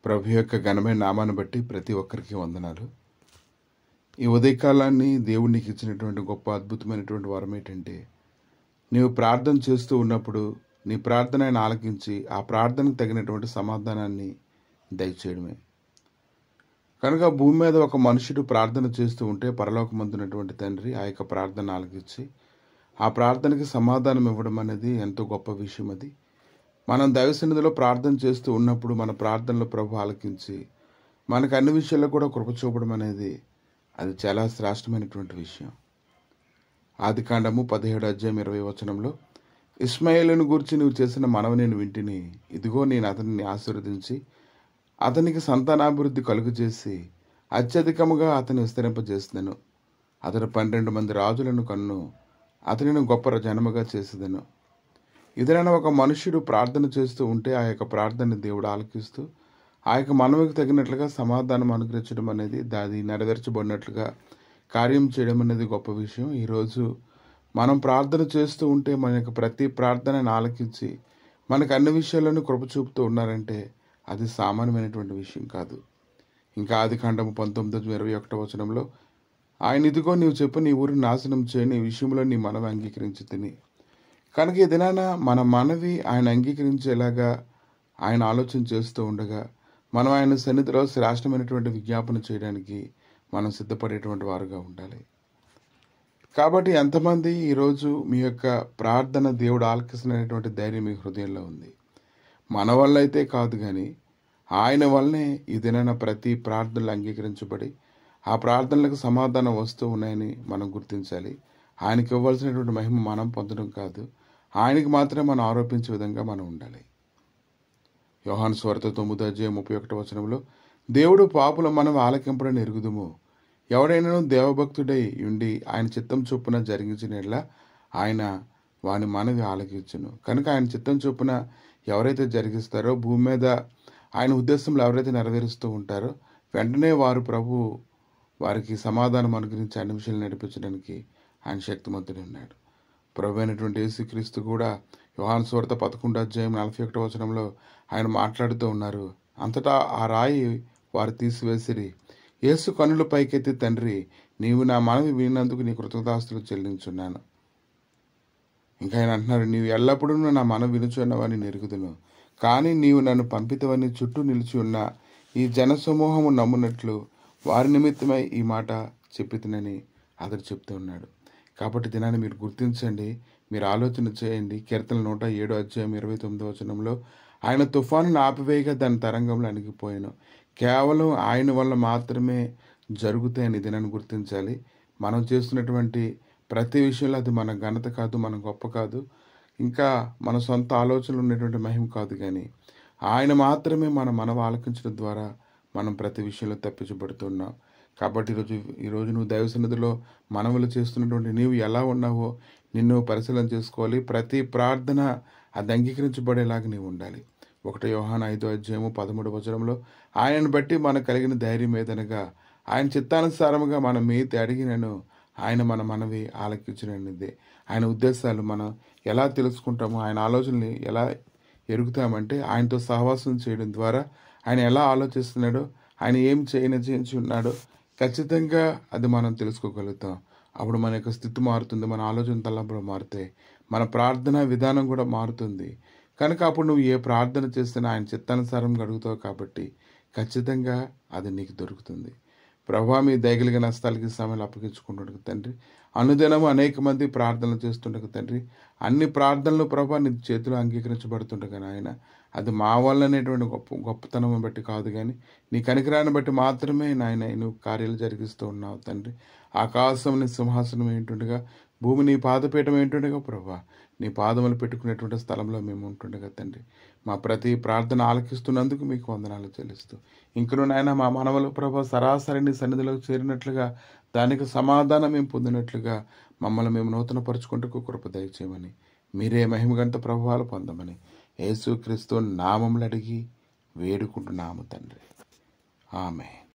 ప్రభు యొక్క ఘనమైన నామాన్ని బట్టి ప్రతి ఒక్కరికి వందనాలు. ఈ ఉదయకాలాన్ని దేవుడు నీకు ఇచ్చినటువంటి గొప్ప అద్భుతమైనటువంటి వరం ఏంటంటే, నీవు ప్రార్థన చేస్తూ ఉన్నప్పుడు నీ ప్రార్థన ఆయన ఆలకించి ఆ ప్రార్థనకు తగినటువంటి సమాధానాన్ని దయచేయడమే. కనుక భూమి మీద ఒక మనుషుడు ప్రార్థన చేస్తూ ఉంటే పరలోకమందున్నటువంటి తండ్రి ఆ యొక్క ప్రార్థన ఆలకించి ఆ ప్రార్థనకి సమాధానం ఇవ్వడం అనేది ఎంతో గొప్ప విషయం. అది మనం దైవ సన్నిధిలో ప్రార్థన చేస్తూ ఉన్నప్పుడు మన ప్రార్థనలో ప్రభు ఆలకించి మనకు అన్ని విషయాల్లో కూడా కృప చూపడం అనేది అది చాలా శ్రేష్టమైనటువంటి విషయం. ఆదికాండము 17:20 ఇష్మాయేలును గూర్చి నువ్వు చేసిన మనవి నేను వింటిని, ఇదిగో నేను అతనిని ఆశీర్వదించి అతనికి సంతానాభివృద్ధి కలుగజేసి అత్యధికముగా అతని విస్తరింపజేసినను. అతను 12 మంది రాజులను కన్ను, అతనిని గొప్ప జనముగా చేసేదను. ఇదైనా ఒక మనుష్యుడు ప్రార్థన చేస్తూ ఉంటే ఆ యొక్క ప్రార్థనని దేవుడు ఆలకిస్తూ ఆ యొక్క మనవికి తగినట్లుగా సమాధానం అనుగ్రహించడం అనేది దాది నెరవేర్చబడినట్లుగా కార్యం చేయడం అనేది గొప్ప విషయం. ఈరోజు మనం ప్రార్థన చేస్తూ ఉంటే మన యొక్క ప్రతి ప్రార్థనని ఆలకించి మనకు అన్ని విషయాల్లోనూ కృప చూపుతూ ఉన్నారంటే అది సామాన్యమైనటువంటి విషయం కాదు. ఇంకా ఆదికాండము 19:21 ఆయన ఇదిగో నీవు చెప్పు నీ ఊరిని నాశనం చేయని ఈ విషయంలో నీ మనవి అంగీకరించి తిని. కనుక ఈ దినాన మన మనవి ఆయన అంగీకరించేలాగా ఆయన ఆలోచన చేస్తూ ఉండగా మనం ఆయన సన్నిధిలో శ్రేష్టమైనటువంటి విజ్ఞాపన చేయడానికి మనం సిద్ధపడేటువంటి వారుగా ఉండాలి. కాబట్టి ఎంతమంది ఈరోజు మీ యొక్క ప్రార్థన దేవుడు ఆలకిస్తున్నటువంటి ధైర్యం మీ హృదయంలో ఉంది? మన వల్ల అయితే కాదు, కానీ ఆయన వల్లనే ఈ దినాన ప్రతి ప్రార్థనలు అంగీకరించబడి ఆ ప్రార్థనలకు సమాధానం వస్తూ ఉన్నాయని మనం గుర్తించాలి. ఆయనకి ఇవ్వాల్సినటువంటి మహిమ మనం పొందడం కాదు, ఆయనకి మాత్రమే మనం ఆరోపించే విధంగా మనం ఉండాలి. యోహాను సువార్త 9:31 దేవుడు పాపుల మనం ఆలకింపడని ఎరుగుదుము. ఎవడైనా దేవభక్తుడై ఉండి ఆయన చిత్తం చొప్పున జరిగించినట్లా ఆయన వాని మనవి ఆలకించును. కనుక ఆయన చిత్తం చొప్పున ఎవరైతే జరిగిస్తారో భూమి మీద ఆయన ఉద్దేశంలో ఎవరైతే నెరవేరుస్తూ ఉంటారో వెంటనే వారు ప్రభు వారికి సమాధానం అనుగ్రహించి అన్ని విషయాలు నడిపించడానికి ఆయన శక్తిమంతుడు ఉన్నాడు. ప్రభు అయినటువంటి యేసుక్రీస్తు కూడా యోహాను సువార్త 11:41 ఆయన మాట్లాడుతూ ఉన్నారు. అంతటా ఆ రాయి వారు తీసివేసిరి. యేసు కన్నుల పైకెత్తి, తండ్రి నీవు నా మనవి విన్నందుకు నీ కృతజ్ఞతాస్తులు చెల్లించున్నాను. ఇంకా ఆయన అంటున్నారు, నీవు ఎల్లప్పుడూ నా మనవి వినుచున్నవని నెరుగుదును, కానీ నీవు నన్ను పంపితవని చుట్టూ నిలిచి ఉన్న ఈ జనసమూహము నమ్మునట్లు వారి నిమిత్తమై ఈ మాట చెప్పితినని అతడు చెప్తూ ఉన్నాడు. కాబట్టి దినాన్ని మీరు గుర్తించండి, మీరు ఆలోచన చేయండి. కీర్తన 107:29 ఆయన తుఫానును ఆపివేయగా దాని తరంగంలో అణిగిపోయాను. కేవలం ఆయన వల్ల మాత్రమే జరుగుతాయని దినాన్ని గుర్తించాలి. మనం చేస్తున్నటువంటి ప్రతి విషయంలో అది మన ఘనత కాదు, మన గొప్ప కాదు, ఇంకా మన సొంత ఆలోచనలు ఉన్నటువంటి మహిమ కాదు, కానీ ఆయన మాత్రమే మన మనవి ఆలకించడం ద్వారా మనం ప్రతి విషయంలో తప్పించబడుతున్నాం. కాబట్టి ఈరోజు నువ్వు దైవ సన్నిధిలో మనవులు చేస్తున్నటువంటి నీవు ఎలా ఉన్నావో నిన్ను పరిశీలన చేసుకోవాలి. ప్రతి ప్రార్థన అది అంగీకరించబడేలాగా నీవు ఉండాలి. 1 యోహాను 5:13 ఆయనను బట్టి మనకు కలిగిన ధైర్యం ఏదనగా ఆయన చిత్తానుసారముగా మనం ఏది అడిగినను ఆయన మన మనవి ఆలకించినదే. ఆయన ఉద్దేశాలు మనం ఎలా తెలుసుకుంటామో, ఆయన ఆలోచనలు ఎలా ఎరుగుతామంటే ఆయనతో సహవాసం చేయడం ద్వారా ఆయన ఎలా ఆలోచిస్తున్నాడో, ఆయన ఏం చేయించి ఉన్నాడో ఖచ్చితంగా అది మనం తెలుసుకోగలుగుతాం. అప్పుడు మన యొక్క స్థితి మారుతుంది, మన ఆలోచన తలంపులు మారుతాయి, మన ప్రార్థన విధానం కూడా మారుతుంది. కనుక అప్పుడు నువ్వు ఏ ప్రార్థన చేసినా ఆయన చిత్తానుసారంగా అడుగుతావు కాబట్టి ఖచ్చితంగా అది నీకు దొరుకుతుంది. ప్రభువా మీ దయగలిగిన హస్తాలకి సమయాలు అప్పగించుకుంటుండగా తండ్రి, అనుదినము అనేక మంది ప్రార్థనలు చేస్తుండగా తండ్రి, అన్ని ప్రార్థనలు ప్రభువా నీ చేతిలో అంగీకరించబడుతుండగా నాయన అది మా వల్ల అనేటువంటి గొప్పతనం బట్టి కాదు, కానీ నీ కనికరాన్ని బట్టి మాత్రమే నాయన నువ్వు కార్యాలు జరిగిస్తూ ఉన్నావు తండ్రి. ఆకాశం నీ సింహాసనం ఏంటుండగా, భూమి నీ పాదపీఠం ఏంటుండగా ప్రభువా నీ పాదములు పెట్టుకునేటువంటి స్థలంలో మేము ఉంటుండగా తండ్రి, మా ప్రతి ప్రార్థన ఆలకిస్తున్నందుకు మీకు వందనాలు చెల్లిస్తూ ఇంకను నాయన మా మనవలు ప్రభా సరాసరి నీ సన్నిధిలోకి చేరినట్లుగా దానికి సమాధానం మేము పొందినట్లుగా మమ్మల్ని మేము నూతనపరుచుకుంటూ కృప దయచేయమని, మీరే మహిమగంత ప్రభావాలు పొందమని యేసుక్రీస్తు నామములు అడిగి వేడుకుంటున్నాము తండ్రి. ఆమేన్.